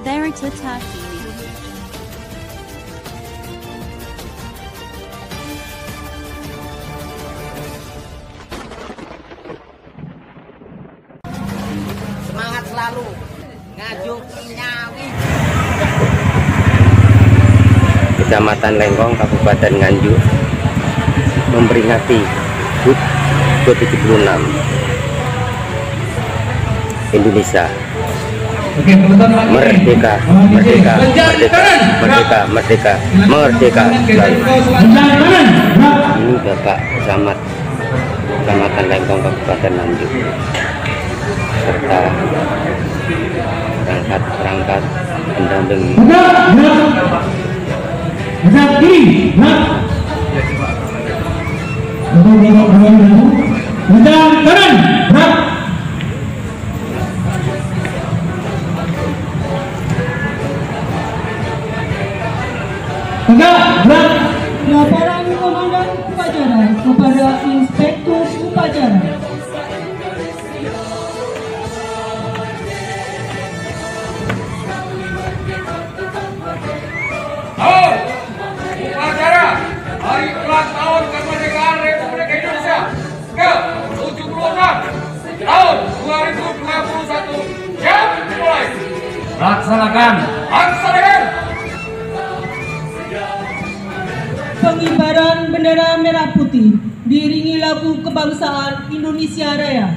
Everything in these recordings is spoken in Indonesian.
Veritata TV. Semangat selalu, ngajuk nyawi. Kecamatan Lenggong, Kabupaten Nganjuk memperingati HUT ke-76 Indonesia. Oke, Merdeka, merdeka, merdeka, merdeka, merdeka, merdeka selalu. Ini Bapak Camat Kecamatan Lenggong, Kabupaten Nganjuk, serta perangkat pendamping. Laporan Komandan Upacara kepada Inspektur Upacara. Upacara Hari Ulang Tahun Kemerdekaan Republik Indonesia ke-76 tahun 2021 siap dimulai. Laksanakan. Pengibaran bendera merah putih diiringi lagu kebangsaan Indonesia Raya.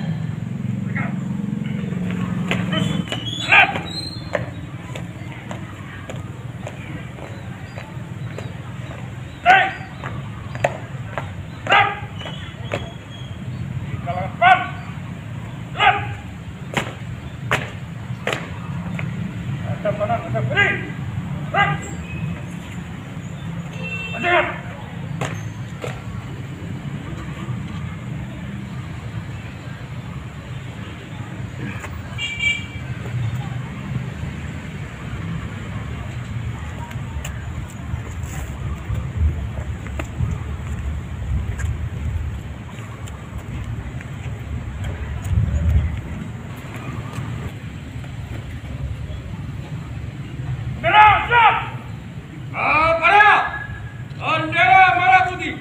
Bendera merah putih.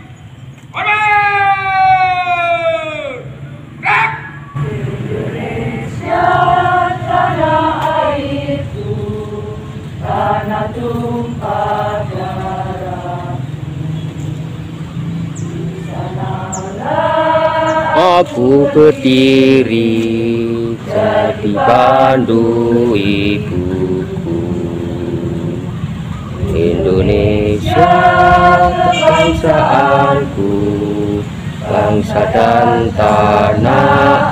Indonesia tanah airku, tanah tumpah darah. Di sanalah Aku berdiri jadi pandu ibuku. Indonesia kebangsaanku, bangsa dan tanah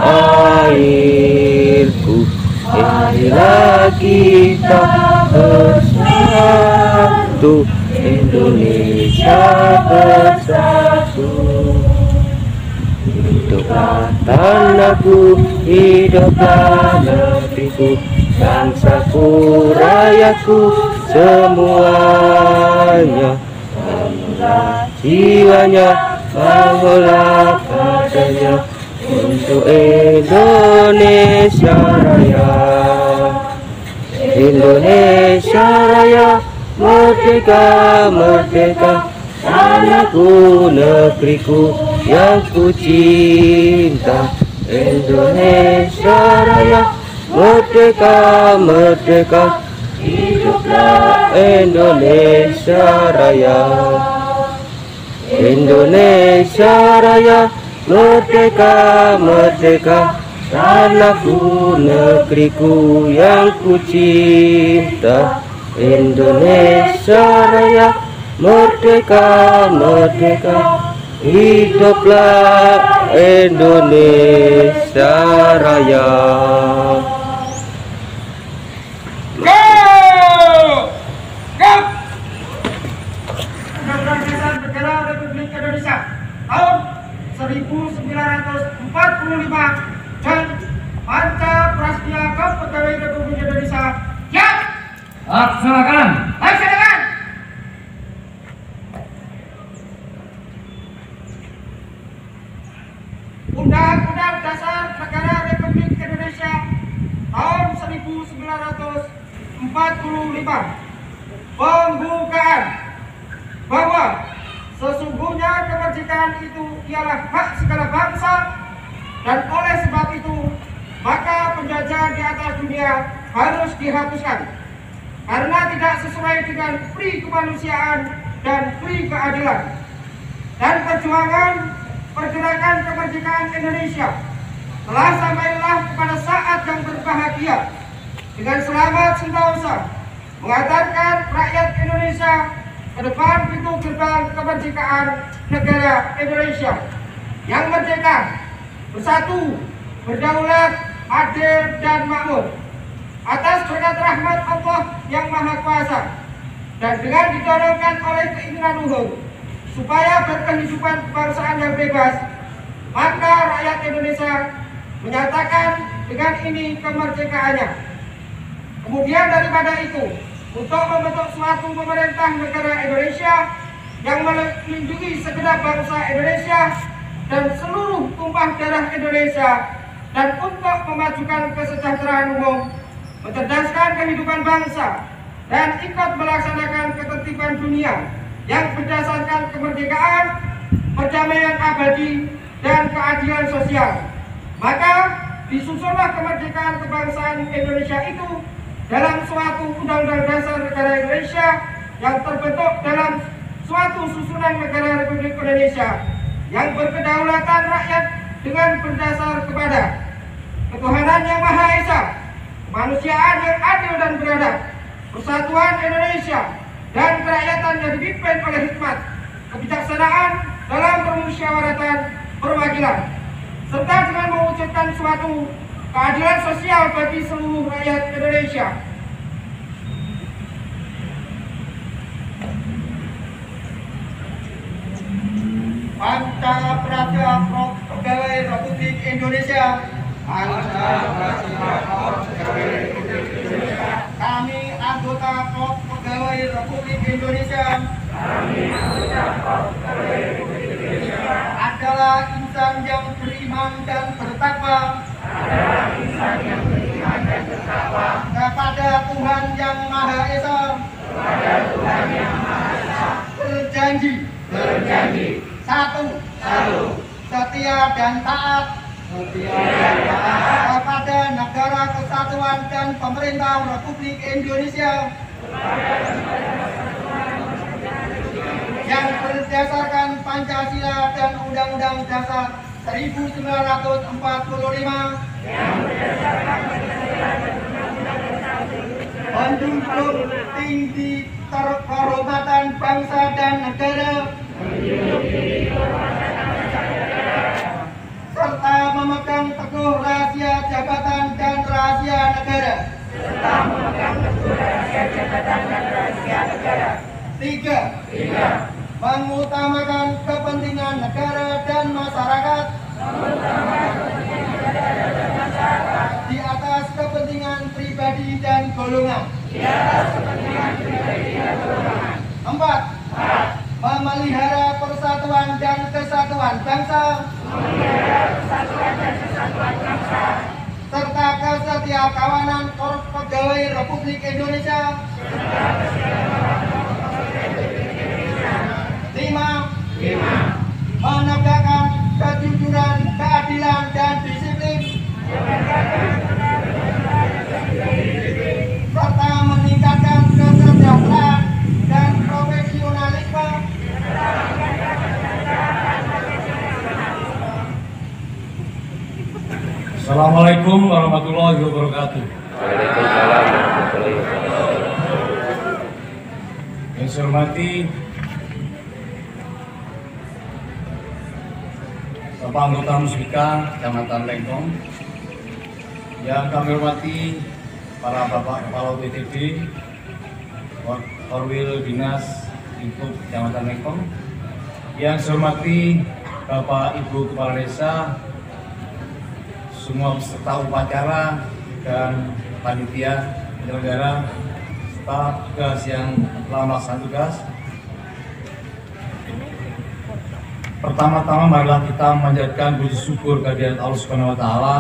airku. Marilah kita bersatu, Indonesia bersatu. Hiduplah tanahku, hiduplah negeriku, bangsaku, rakyatku, semuanya. Bangunlah jiwanya, bangunlah kadernya untuk Indonesia Raya. Indonesia Raya, merdeka, merdeka, tanahku, negeriku yang ku cinta. Indonesia Raya, merdeka, merdeka, hiduplah Indonesia Raya. Indonesia Raya, merdeka, merdeka, tanahku, negeriku yang ku cinta. Indonesia Raya, merdeka, merdeka, hiduplah Indonesia Raya. Bendera Republik Indonesia tahun 1945 dan Panca Prasetya Kepegawaian Republik Indonesia. Siap. Laksanakan. Laksanakan. Undang-Undang Dasar Negara Republik Indonesia tahun 1945 Pembukaan bahwa sesungguhnya kemerdekaan itu ialah hak segala bangsa, dan oleh sebab itu maka penjajahan di atas dunia harus dihapuskan karena tidak sesuai dengan pri kemanusiaan dan pri keadilan. Dan perjuangan pergerakan kemerdekaan Indonesia telah sampailah kepada saat yang berbahagia dengan selamat sentosa mengantarkan rakyat Indonesia ke depan pintu gerbang kemerdekaan negara Indonesia yang merdeka, bersatu, berdaulat, adil, dan makmur atas berkat rahmat Allah yang Maha Kuasa, dan dengan didorongkan oleh keinginan luhur supaya berkehidupan kebangsaan yang bebas, maka rakyat Indonesia menyatakan dengan ini kemerdekaannya. Kemudian daripada itu, untuk membentuk suatu pemerintah negara Indonesia yang melindungi segenap bangsa Indonesia dan seluruh tumpah darah Indonesia, dan untuk memajukan kesejahteraan umum, mencerdaskan kehidupan bangsa, dan ikut melaksanakan ketertiban dunia yang berdasarkan kemerdekaan, perdamaian abadi, dan keadilan sosial. Maka disusunlah kemerdekaan kebangsaan Indonesia itu dalam suatu Undang-Undang Dasar Negara Indonesia yang terbentuk dalam suatu susunan negara Republik Indonesia yang berkedaulatan rakyat dengan berdasar kepada ketuhanan yang Maha Esa, kemanusiaan yang adil dan beradab, persatuan Indonesia, dan kerakyatan yang dipimpin oleh hikmat, kebijaksanaan dalam permusyawaratan perwakilan, serta dengan mewujudkan suatu keadilan sosial bagi seluruh rakyat Indonesia. Pancaprasya Pegawai Republik Indonesia. Kami anggota Pegawai Republik Indonesia adalah insan yang beriman dan bertakwa kepada Tuhan yang Maha Esa, berjanji satu setia dan taat kepada Negara Kesatuan dan Pemerintah Republik Indonesia yang berdasarkan Pancasila dan Undang-Undang Dasar 1945, menjunjung tinggi kehormatan bangsa dan negara, serta memegang teguh rahasia jabatan dan rahasia negara. Tiga, mengutamakan kepentingan negara dan masyarakat di atas kepentingan pribadi dan golongan. Empat, memelihara persatuan dan kesatuan bangsa serta kesetiakawanan Pegawai Republik Indonesia. Lima, menegakkan kejujuran, keadilan, dan disiplin serta meningkatkan kesejahteraan dan profesionalisme. Assalamualaikum warahmatullahi wabarakatuh. Waalaikumsalam warahmatullahi wabarakatuh. Yang saya hormati Bapak Anggota Musbika Kecamatan Lengkong, yang kami hormati para Bapak Kepala BTD, Korwil Dinas Lingkup Kecamatan Lengkong, yang saya hormati Bapak Ibu Kepala Desa, semua peserta upacara dan panitia penyelenggara, staf tugas yang telah melaksanakan tugas. Pertama-tama marilah kita memanjatkan puji syukur kehadirat Allah Subhanahu wa taala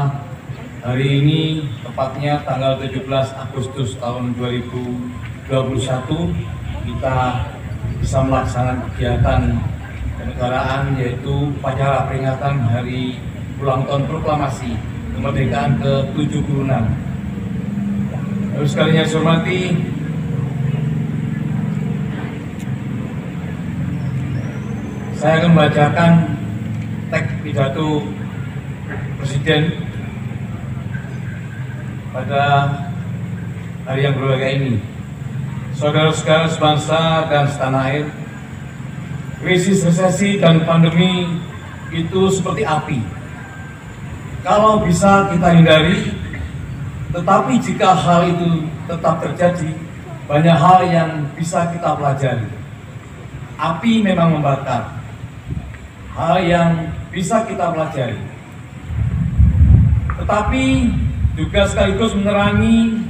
hari ini tepatnya tanggal 17 Agustus tahun 2021 kita bisa melaksanakan kegiatan kenegaraan yaitu upacara peringatan Hari Ulang Tahun Proklamasi Kemerdekaan ke-76. Terus sekalian saya hormati, saya akan membacakan teks pidato Presiden pada hari yang berbahagia ini. Saudara-saudara sebangsa dan setanah air, krisis, resesi, dan pandemi itu seperti api. Kalau bisa kita hindari, tetapi jika hal itu tetap terjadi, banyak hal yang bisa kita pelajari. Api memang membakar. Hal yang bisa kita pelajari. Tetapi juga sekaligus menerangi,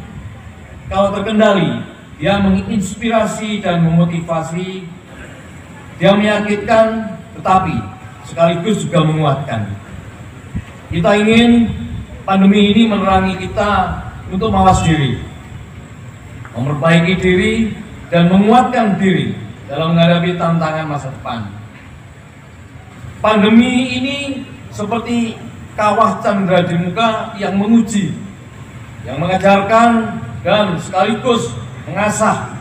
kalau terkendali, dia menginspirasi dan memotivasi, dia meyakinkan, tetapi sekaligus juga menguatkan. Kita ingin pandemi ini menerangi kita untuk mawas diri, memperbaiki diri, dan menguatkan diri dalam menghadapi tantangan masa depan. Pandemi ini seperti kawah candra di muka yang menguji, yang mengajarkan dan sekaligus mengasah.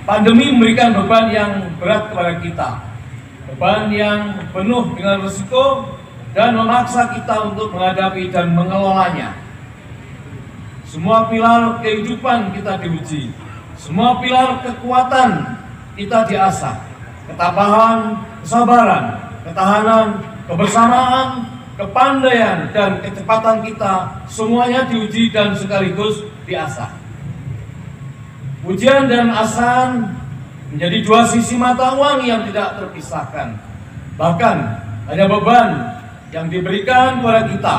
Pandemi memberikan beban yang berat kepada kita, beban yang penuh dengan risiko dan memaksa kita untuk menghadapi dan mengelolanya. Semua pilar kehidupan kita diuji, semua pilar kekuatan kita diasah, ketabahan, kesabaran, ketahanan, kebersamaan, kepandaian, dan kecepatan kita semuanya diuji dan sekaligus diasah. Ujian dan asahan menjadi dua sisi mata uang yang tidak terpisahkan. Bahkan hanya beban yang diberikan kepada kita,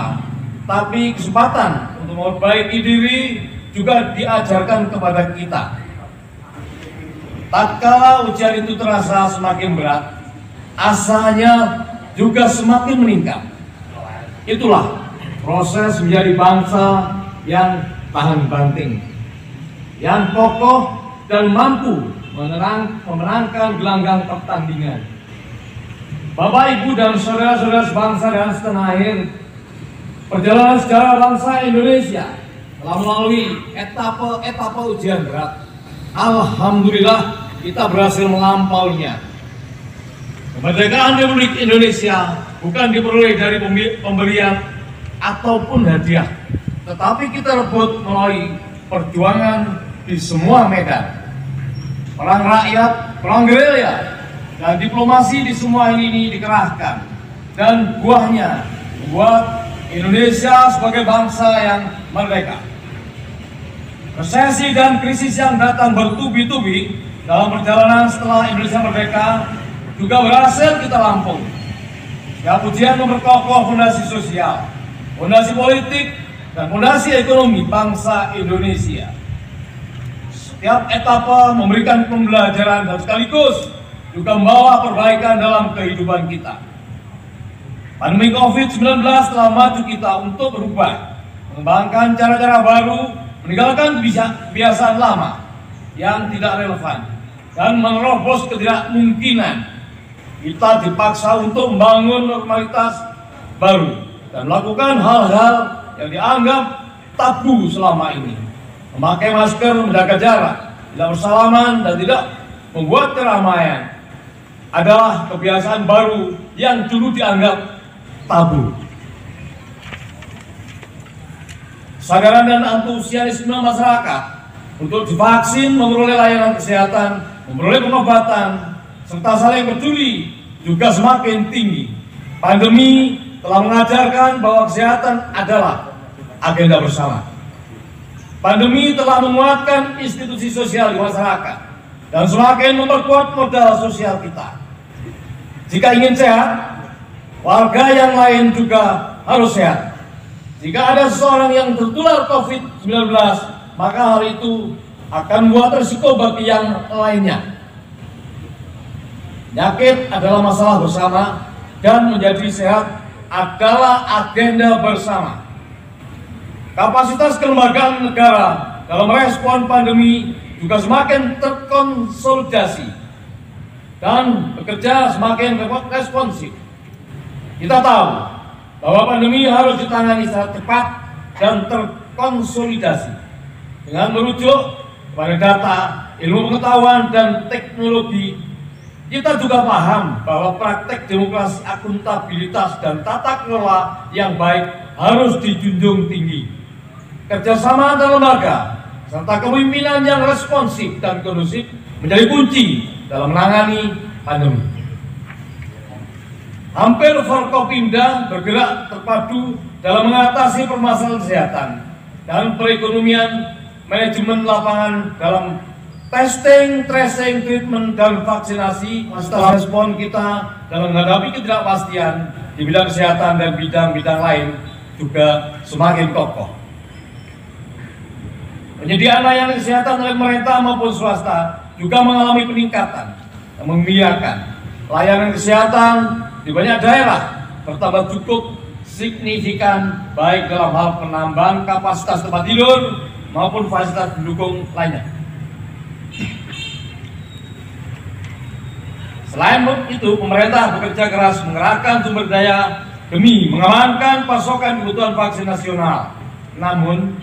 tapi kesempatan untuk memperbaiki diri juga diajarkan kepada kita. Tatkala ujian itu terasa semakin berat, asanya juga semakin meningkat. Itulah proses menjadi bangsa yang tahan banting, yang kokoh dan mampu memenangkan gelanggang pertandingan. Bapak, Ibu, dan saudara-saudara sebangsa dan setanah air, perjalanan sejarah bangsa Indonesia telah melalui etapa ujian berat. Alhamdulillah kita berhasil melampauinya. Kemerdekaan Republik Indonesia bukan diperoleh dari pemberian ataupun hadiah, tetapi kita rebut melalui perjuangan di semua medan. Perang rakyat, perang gerilya, dan diplomasi di semua ini dikerahkan. Dan buahnya membuat Indonesia sebagai bangsa yang merdeka. Resesi dan krisis yang datang bertubi-tubi dalam perjalanan setelah Indonesia merdeka juga berhasil kita lampaui. Setiap ujian memperkokoh fondasi sosial, fondasi politik, dan fondasi ekonomi bangsa Indonesia. Setiap etapa memberikan pembelajaran dan sekaligus juga membawa perbaikan dalam kehidupan kita. Pandemi COVID-19 telah maju kita untuk berubah, mengembangkan cara-cara baru, meninggalkan kebiasaan lama yang tidak relevan, dan menerobos ketidakmungkinan. Kita dipaksa untuk membangun normalitas baru dan melakukan hal-hal yang dianggap tabu selama ini. Memakai masker, menjaga jarak, tidak bersalaman, dan tidak membuat keramaian adalah kebiasaan baru yang dulu dianggap tabu. Kesadaran dan antusiasme masyarakat untuk divaksin, memperoleh layanan kesehatan, memperoleh pengobatan, serta saling peduli juga semakin tinggi. Pandemi telah mengajarkan bahwa kesehatan adalah agenda bersama. Pandemi telah menguatkan institusi sosial di masyarakat dan semakin memperkuat modal sosial kita. Jika ingin sehat, warga yang lain juga harus sehat. Jika ada seseorang yang tertular COVID-19, maka hal itu akan membuat risiko bagi yang lainnya. Penyakit adalah masalah bersama dan menjadi sehat adalah agenda bersama. Kapasitas kelembagaan negara dalam respon pandemi juga semakin terkonsolidasi dan bekerja semakin responsif. Kita tahu bahwa pandemi harus ditangani secara cepat dan terkonsolidasi dengan merujuk pada data, ilmu pengetahuan, dan teknologi. Kita juga paham bahwa praktek demokrasi, akuntabilitas, dan tata kelola yang baik harus dijunjung tinggi. Kerjasama antar lembaga serta kepemimpinan yang responsif dan kondusif menjadi kunci dalam menangani pandemi. Hampir Forkopimda bergerak terpadu dalam mengatasi permasalahan kesehatan dan perekonomian, manajemen lapangan dalam testing, tracing, treatment, dan vaksinasi. Setelah respon kita dalam menghadapi ketidakpastian di bidang kesehatan dan bidang-bidang lain juga semakin kokoh. Penyediaan layanan kesehatan oleh pemerintah maupun swasta juga mengalami peningkatan yang membiarkan layanan kesehatan di banyak daerah bertambah cukup signifikan, baik dalam hal penambahan kapasitas tempat tidur maupun fasilitas pendukung lainnya. Selain itu, pemerintah bekerja keras mengerahkan sumber daya demi mengamankan pasokan kebutuhan vaksin nasional. Namun,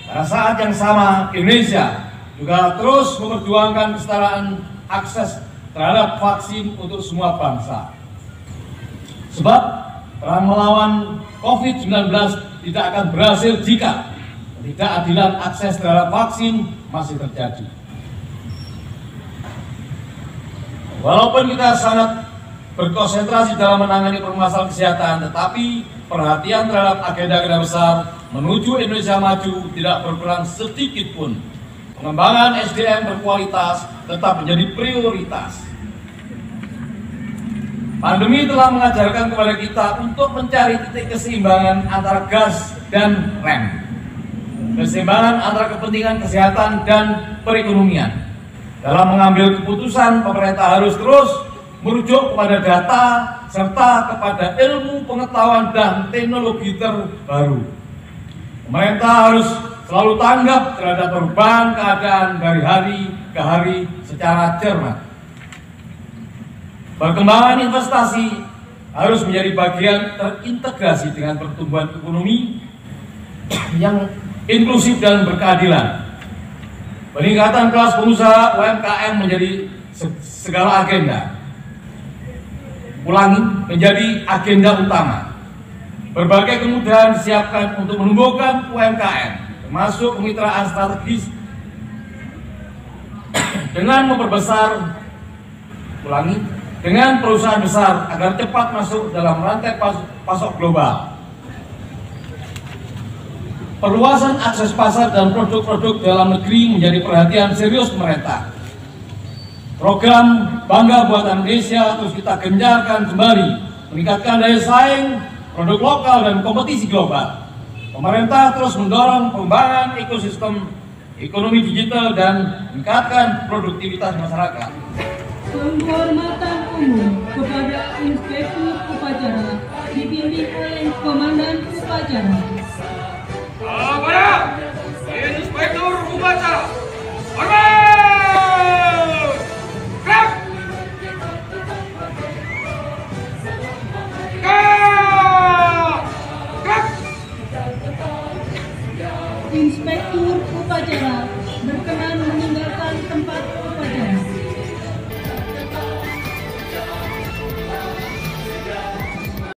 pada saat yang sama, Indonesia juga terus memperjuangkan kesetaraan akses terhadap vaksin untuk semua bangsa. Sebab perang melawan COVID-19 tidak akan berhasil jika ketidakadilan akses terhadap vaksin masih terjadi. Walaupun kita sangat berkonsentrasi dalam menangani permasalahan kesehatan, tetapi perhatian terhadap agenda-agenda besar menuju Indonesia maju tidak berkurang sedikit pun. Pengembangan SDM berkualitas tetap menjadi prioritas. Pandemi telah mengajarkan kepada kita untuk mencari titik keseimbangan antara gas dan rem. Keseimbangan antara kepentingan kesehatan dan perekonomian. Dalam mengambil keputusan, pemerintah harus terus merujuk kepada data serta kepada ilmu pengetahuan dan teknologi terbaru. Pemerintah harus selalu tanggap terhadap perubahan keadaan dari hari ke hari secara cermat. Perkembangan investasi harus menjadi bagian terintegrasi dengan pertumbuhan ekonomi yang inklusif dan berkeadilan. Peningkatan kelas pengusaha UMKM menjadi segala agenda. Ulangi, menjadi agenda utama. Berbagai kemudahan disiapkan untuk menumbuhkan UMKM, termasuk kemitraan strategis dengan memperbesar, dengan perusahaan besar agar cepat masuk dalam rantai pasok global. Perluasan akses pasar dan produk-produk dalam negeri menjadi perhatian serius pemerintah. Program Bangga Buatan Indonesia terus kita gencarkan kembali, meningkatkan daya saing produk lokal dan kompetisi global. Pemerintah terus mendorong pengembangan ekosistem ekonomi digital dan meningkatkan produktivitas masyarakat. Penghormatan umum kepada Inspektur Upacara dipimpin oleh Komandan Upacara. Kepada Inspektur Upacara